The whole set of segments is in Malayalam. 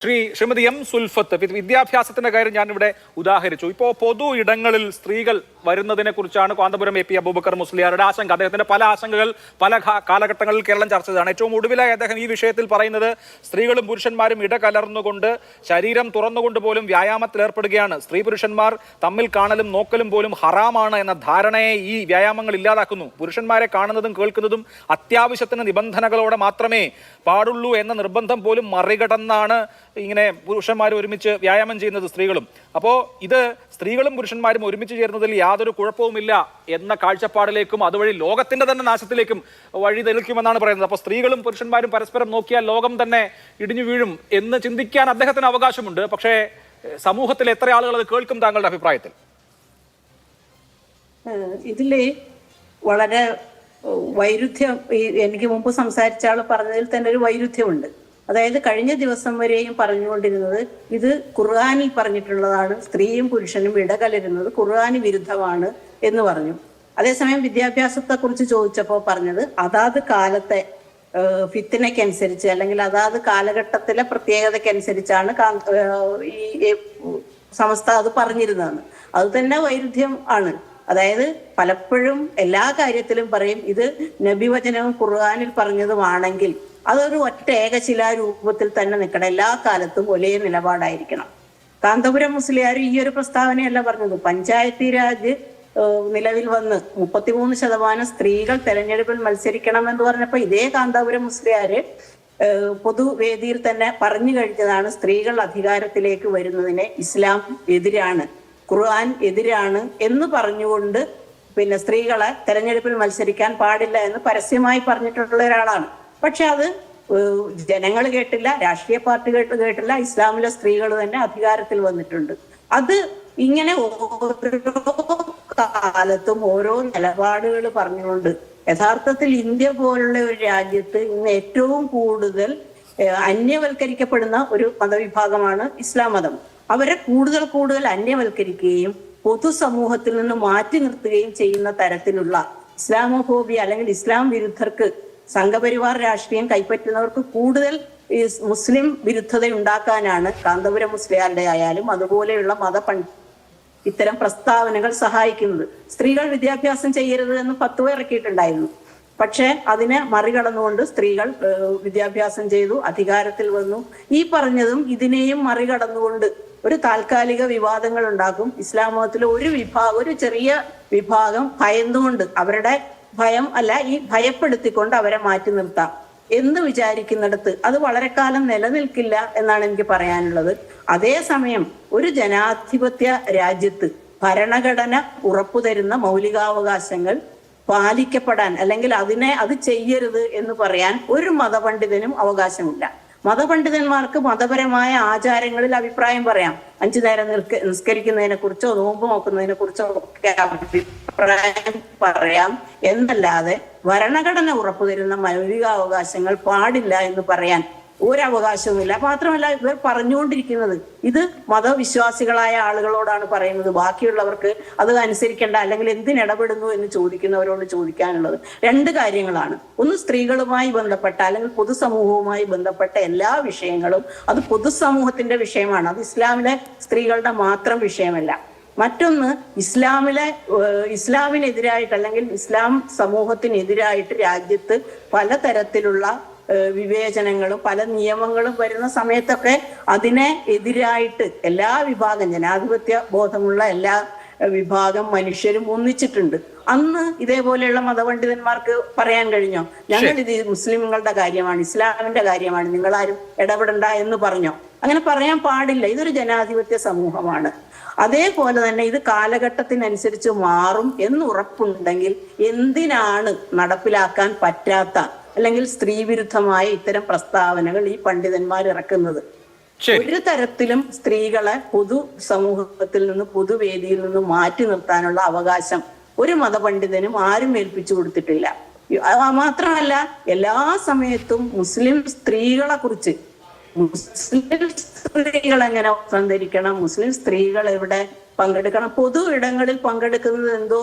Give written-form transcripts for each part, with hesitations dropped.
ശ്രീമതി എം സുൽഫത്ത്, വിദ്യാഭ്യാസത്തിന്റെ കാര്യം ഞാനിവിടെ ഉദാഹരിച്ചു. ഇപ്പോൾ പൊതു ഇടങ്ങളിൽ സ്ത്രീകൾ വരുന്നതിനെ കുറിച്ചാണ് കാന്തപുരം AP അബൂബക്കർ മുസ്ലിയാരുടെ ആശങ്ക. അദ്ദേഹത്തിന്റെ പല ആശങ്കകൾ പല കാലഘട്ടങ്ങളിൽ കേരളം ചർച്ച ചെയ്തതാണ്. ഏറ്റവും ഒടുവിലായി അദ്ദേഹം ഈ വിഷയത്തിൽ പറയുന്നത് സ്ത്രീകളും പുരുഷന്മാരും ഇടകലർന്നുകൊണ്ട് ശരീരം തുറന്നുകൊണ്ട് പോലും വ്യായാമത്തിൽ ഏർപ്പെടുകയാണ്. സ്ത്രീ പുരുഷന്മാർ തമ്മിൽ കാണലും നോക്കലും പോലും ഹറാമാണ് എന്ന ധാരണയെ ഈ വ്യായാമങ്ങൾ ഇല്ലാതാക്കുന്നു. പുരുഷന്മാരെ കാണുന്നതും കേൾക്കുന്നതും അത്യാവശ്യത്തിന് നിബന്ധനകളോടെ മാത്രമേ പാടുള്ളൂ എന്ന നിർബന്ധം പോലും മറികടന്നാണ് ഇങ്ങനെ പുരുഷന്മാർ ഒരുമിച്ച് വ്യായാമം ചെയ്യുന്നത് സ്ത്രീകളും. അപ്പോൾ ഇത് സ്ത്രീകളും പുരുഷന്മാരും ഒരുമിച്ച് ചേരുന്നതിൽ യാതൊരു കുഴപ്പവുമില്ല എന്ന കാഴ്ചപ്പാടിലേക്കും അതുവഴി ലോകത്തിന്റെ തന്നെ നാശത്തിലേക്കും വഴി തെളിക്കുമെന്നാണ് പറയുന്നത്. അപ്പോൾ സ്ത്രീകളും പുരുഷന്മാരും പരസ്പരം നോക്കിയാൽ ലോകം തന്നെ ഇടിഞ്ഞു വീഴും എന്ന് ചിന്തിക്കാൻ അദ്ദേഹത്തിന് അവകാശമുണ്ട്. പക്ഷേ സമൂഹത്തിൽ എത്ര ആളുകൾ അത് കേൾക്കും താങ്കളുടെ അഭിപ്രായത്തിൽ? ഇതില് വളരെ വൈരുദ്ധ്യം, എനിക്ക് മുമ്പ് സംസാരിച്ച ആൾ പറഞ്ഞതിൽ തന്നെ ഒരു വൈരുദ്ധ്യമുണ്ട്. അതായത് കഴിഞ്ഞ ദിവസം വരെയും പറഞ്ഞുകൊണ്ടിരുന്നത് ഇത് ഖുർആനിൽ പറഞ്ഞിട്ടുള്ളതാണ്, സ്ത്രീയും പുരുഷനും ഇടകലരുന്നത് ഖുർആന് വിരുദ്ധമാണ് എന്ന് പറഞ്ഞു. അതേസമയം വിദ്യാഭ്യാസത്തെ കുറിച്ച് ചോദിച്ചപ്പോൾ പറഞ്ഞത് അതാത് കാലത്തെ ഫിത്തിനയ്ക്കനുസരിച്ച് അല്ലെങ്കിൽ അതാത് കാലഘട്ടത്തിലെ പ്രത്യേകതയ്ക്കനുസരിച്ചാണ് ഈ സമസ്ത അത് പറഞ്ഞിരുന്നതെന്ന്. അത് തന്നെ വൈരുദ്ധ്യം ആണ്. അതായത് പലപ്പോഴും എല്ലാ കാര്യത്തിലും പറയും ഇത് നബിവചനവും ഖുർആനിൽ പറഞ്ഞതുമാണെങ്കിൽ അതൊരു ഒറ്റ ഏകശിലാരൂപത്തിൽ തന്നെ നിൽക്കണം, എല്ലാ കാലത്തും ഒരേ നിലപാടായിരിക്കണം. കാന്തപുരം മുസ്ലിയാർ ഈ ഒരു പ്രസ്താവനയല്ല പറഞ്ഞത്. പഞ്ചായത്തി രാജ് നിലവിൽ വന്ന് 33% സ്ത്രീകൾ തെരഞ്ഞെടുപ്പിൽ മത്സരിക്കണം എന്ന് പറഞ്ഞപ്പോൾ ഇതേ കാന്തപുരം മുസ്ലിയാര് പൊതുവേദിയിൽ തന്നെ പറഞ്ഞു കഴിഞ്ഞതാണ് സ്ത്രീകൾ അധികാരത്തിലേക്ക് വരുന്നതിനെ ഇസ്ലാം എതിരാണ്, ഖുർആൻ എതിരാണ് എന്ന് പറഞ്ഞുകൊണ്ട് പിന്നെ സ്ത്രീകളെ തെരഞ്ഞെടുപ്പിൽ മത്സരിക്കാൻ പാടില്ല എന്ന് പരസ്യമായി പറഞ്ഞിട്ടുള്ള ഒരാളാണ്. പക്ഷെ അത് ജനങ്ങൾ കേട്ടില്ല, രാഷ്ട്രീയ പാർട്ടികൾ കേട്ടില്ല, ഇസ്ലാമിലെ സ്ത്രീകൾ തന്നെ അധികാരത്തിൽ വന്നിട്ടുണ്ട്. അത് ഇങ്ങനെ ഓരോ കാലത്തും ഓരോ നിലപാടുകൾ പറഞ്ഞുകൊണ്ട് യഥാർത്ഥത്തിൽ ഇന്ത്യ പോലുള്ള ഒരു രാജ്യത്ത് ഇന്ന് ഏറ്റവും കൂടുതൽ അന്യവൽക്കരിക്കപ്പെടുന്ന ഒരു മതവിഭാഗമാണ് ഇസ്ലാം മതം. അവരെ കൂടുതൽ അന്യവൽക്കരിക്കുകയും പൊതുസമൂഹത്തിൽ നിന്ന് മാറ്റി നിർത്തുകയും ചെയ്യുന്ന തരത്തിലുള്ള ഇസ്ലാമോഫോബിയ അല്ലെങ്കിൽ ഇസ്ലാം വിരുദ്ധർക്ക്, സംഘപരിവാർ രാഷ്ട്രീയം കൈപ്പറ്റുന്നവർക്ക് കൂടുതൽ ഈ മുസ്ലിം വിരുദ്ധത ഉണ്ടാക്കാനാണ് കാന്തപുരം മുസ്ലിയാരുടെ ആയാലും അതുപോലെയുള്ള ഇത്തരം പ്രസ്താവനകൾ സഹായിക്കുന്നത്. സ്ത്രീകൾ വിദ്യാഭ്യാസം ചെയ്യരുത് എന്ന് ഫത്വ ഇറക്കിയിട്ടുണ്ടായിരുന്നു. പക്ഷെ അതിനെ മറികടന്നുകൊണ്ട് സ്ത്രീകൾ വിദ്യാഭ്യാസം ചെയ്തു, അധികാരത്തിൽ വന്നു. ഈ പറഞ്ഞതും ഇതിനെയും മറികടന്നുകൊണ്ട് ഒരു താൽക്കാലിക വിവാദങ്ങൾ ഉണ്ടാക്കും. ഇസ്ലാം മതത്തിലെ ഒരു ചെറിയ വിഭാഗം ഭയന്നുകൊണ്ട്, അവരുടെ ഭയം അല്ല, ഈ ഭയപ്പെടുത്തിക്കൊണ്ട് അവരെ മാറ്റി നിർത്താം എന്ന് വിചാരിക്കുന്നിടത്ത് അത് വളരെ കാലം നിലനിൽക്കില്ല എന്നാണ് എനിക്ക് പറയാനുള്ളത്. അതേസമയം ഒരു ജനാധിപത്യ രാജ്യത്ത് ഭരണഘടന ഉറപ്പുതരുന്ന മൗലികാവകാശങ്ങൾ പാലിക്കപ്പെടാൻ അല്ലെങ്കിൽ അത് ചെയ്യരുത് എന്ന് പറയാൻ ഒരു മതപണ്ഡിതനും അവകാശമില്ല. മതപണ്ഡിതന്മാർക്ക് മതപരമായ ആചാരങ്ങളിൽ അഭിപ്രായം പറയാം. 5 നേരം നിസ്കരിക്കുന്നതിനെ കുറിച്ചോ നോമ്പ് നോക്കുന്നതിനെ കുറിച്ചോ ഒക്കെ അഭിപ്രായം പറയാം എന്നല്ലാതെ ഭരണഘടന ഉറപ്പുതരുന്ന മൗലികാവകാശങ്ങൾ പാടില്ല എന്ന് പറയാൻ ഒരവകാശവുമില്ല. മാത്രമല്ല ഇവർ പറഞ്ഞുകൊണ്ടിരിക്കുന്നത് ഇത് മതവിശ്വാസികളായ ആളുകളോടാണ് പറയുന്നത്. ബാക്കിയുള്ളവർക്ക് അത് അനുസരിക്കേണ്ട അല്ലെങ്കിൽ എന്തിനിടപെടുന്നു എന്ന് ചോദിക്കുന്നവരോട് ചോദിക്കാനുള്ളത് 2 കാര്യങ്ങളാണ്. ഒന്ന്, സ്ത്രീകളുമായി ബന്ധപ്പെട്ട അല്ലെങ്കിൽ പൊതുസമൂഹവുമായി ബന്ധപ്പെട്ട എല്ലാ വിഷയങ്ങളും അത് പൊതുസമൂഹത്തിന്റെ വിഷയമാണ്. അത് ഇസ്ലാമിലെ സ്ത്രീകളുടെ മാത്രം വിഷയമല്ല. മറ്റൊന്ന്, ഇസ്ലാമിനെതിരായിട്ട് അല്ലെങ്കിൽ ഇസ്ലാം സമൂഹത്തിനെതിരായിട്ട് രാജ്യത്ത് പലതരത്തിലുള്ള വിവേചനങ്ങളും പല നിയമങ്ങളും വരുന്ന സമയത്തൊക്കെ അതിനെ എതിരായിട്ട് എല്ലാ വിഭാഗം, ജനാധിപത്യ ബോധമുള്ള എല്ലാ വിഭാഗം മനുഷ്യരും ഒന്നിച്ചിട്ടുണ്ട്. അന്ന് ഇതേപോലെയുള്ള മതപണ്ഡിതന്മാർക്ക് പറയാൻ കഴിഞ്ഞോ ഇത് മുസ്ലിമുകളുടെ കാര്യമാണ്, ഇസ്ലാമിന്റെ കാര്യമാണ്, നിങ്ങളാരും ഇടപെടണ്ട എന്ന് പറഞ്ഞോ? അങ്ങനെ പറയാൻ പാടില്ല. ഇതൊരു ജനാധിപത്യ സമൂഹമാണ്. അതേപോലെ തന്നെ ഇത് കാലഘട്ടത്തിനനുസരിച്ച് മാറും എന്ന് ഉറപ്പുണ്ടെങ്കിൽ എന്തിനാണ് നടപ്പിലാക്കാൻ പറ്റാത്ത അല്ലെങ്കിൽ സ്ത്രീവിരുദ്ധമായ ഇത്തരം പ്രസ്താവനകൾ ഈ പണ്ഡിതന്മാർ ഇറക്കുന്നത്? ഒരു തരത്തിലും സ്ത്രീകളെ പൊതു സമൂഹത്തിൽ നിന്ന് പൊതുവേദിയിൽ നിന്ന് മാറ്റി നിർത്താനുള്ള അവകാശം ഒരു മതപണ്ഡിതനും ആരും ഏൽപ്പിച്ചു കൊടുത്തിട്ടില്ല. മാത്രമല്ല എല്ലാ സമയത്തും മുസ്ലിം സ്ത്രീകളെ കുറിച്ച്, മുസ്ലിം സ്ത്രീകൾ എങ്ങനെ സഞ്ചരിക്കണം, മുസ്ലിം സ്ത്രീകൾ എവിടെ പങ്കെടുക്കണം, പൊതു ഇടങ്ങളിൽ പങ്കെടുക്കുന്നത് എന്തോ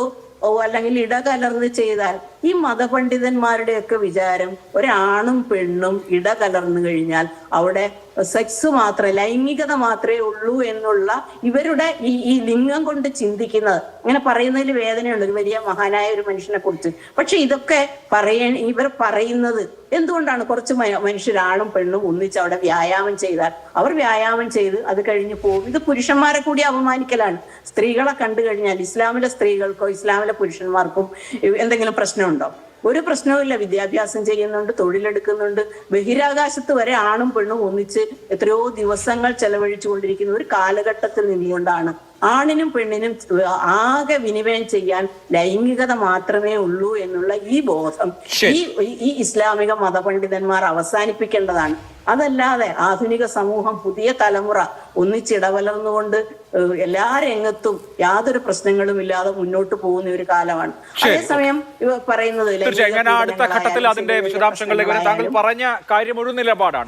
അല്ലെങ്കിൽ ഇടകലർന്ന് ചെയ്താൽ ഈ മതപണ്ഡിതന്മാരുടെയൊക്കെ വിചാരം ഒരാണും പെണ്ണും ഇടകലർന്നു കഴിഞ്ഞാൽ അവിടെ സെക്സ് മാത്രമേ, ലൈംഗികത മാത്രമേ ഉള്ളൂ എന്നുള്ള ഇവരുടെ ഈ ലിംഗം കൊണ്ട് ചിന്തിക്കുന്നത്. അങ്ങനെ പറയുന്നതിൽ വേദനയുണ്ട് ഒരു വലിയ മഹാനായ ഒരു മനുഷ്യനെ കുറിച്ച്. പക്ഷെ ഇതൊക്കെ ഇവർ പറയുന്നത് എന്തുകൊണ്ടാണ്? കുറച്ച് മനുഷ്യരാണും പെണ്ണും ഒന്നിച്ച് അവിടെ വ്യായാമം ചെയ്താൽ അവർ വ്യായാമം ചെയ്ത് അത് കഴിഞ്ഞ് പോകും. ഇത് പുരുഷന്മാരെ കൂടി അപമാനിക്കലാണ്. സ്ത്രീകളെ കണ്ടു കഴിഞ്ഞാൽ ഇസ്ലാമിലെ സ്ത്രീകൾക്കോ ഇസ്ലാമിലെ പുരുഷന്മാർക്കും എന്തെങ്കിലും പ്രശ്നമുണ്ടോ? ഒരു പ്രശ്നവുമില്ല. വിദ്യാഭ്യാസം ചെയ്യുന്നുണ്ട്, തൊഴിലെടുക്കുന്നുണ്ട്. ബഹിരാകാശത്ത് വരെ ആണും പെണ്ണും ഒന്നിച്ച് എത്രയോ ദിവസങ്ങൾ ചെലവഴിച്ചു കൊണ്ടിരിക്കുന്ന ഒരു കാലഘട്ടത്തിൽ നിന്നുകൊണ്ടാണ് ആണിനും പെണ്ണിനും ആകെ വിനിമയം ചെയ്യാൻ ലൈംഗികത മാത്രമേ ഉള്ളൂ എന്നുള്ള ഈ ബോധം ഈ ഇസ്ലാമിക മതപണ്ഡിതന്മാർ അവസാനിപ്പിക്കേണ്ടതാണ്. അതല്ലാതെ ആധുനിക സമൂഹം, പുതിയ തലമുറ ഒന്നിച്ചിടവലർന്നുകൊണ്ട് എല്ലാ രംഗത്തും യാതൊരു പ്രശ്നങ്ങളും ഇല്ലാതെ മുന്നോട്ട് പോകുന്ന ഒരു കാലമാണ്. അതേസമയം ഇവ പറയുന്നത് അടുത്ത ഘട്ടത്തിൽ അതിന്റെ വിശദാംശങ്ങളിലേക്ക് താങ്കൾ പറഞ്ഞ കാര്യം ഒരു നിലപാടാണ്.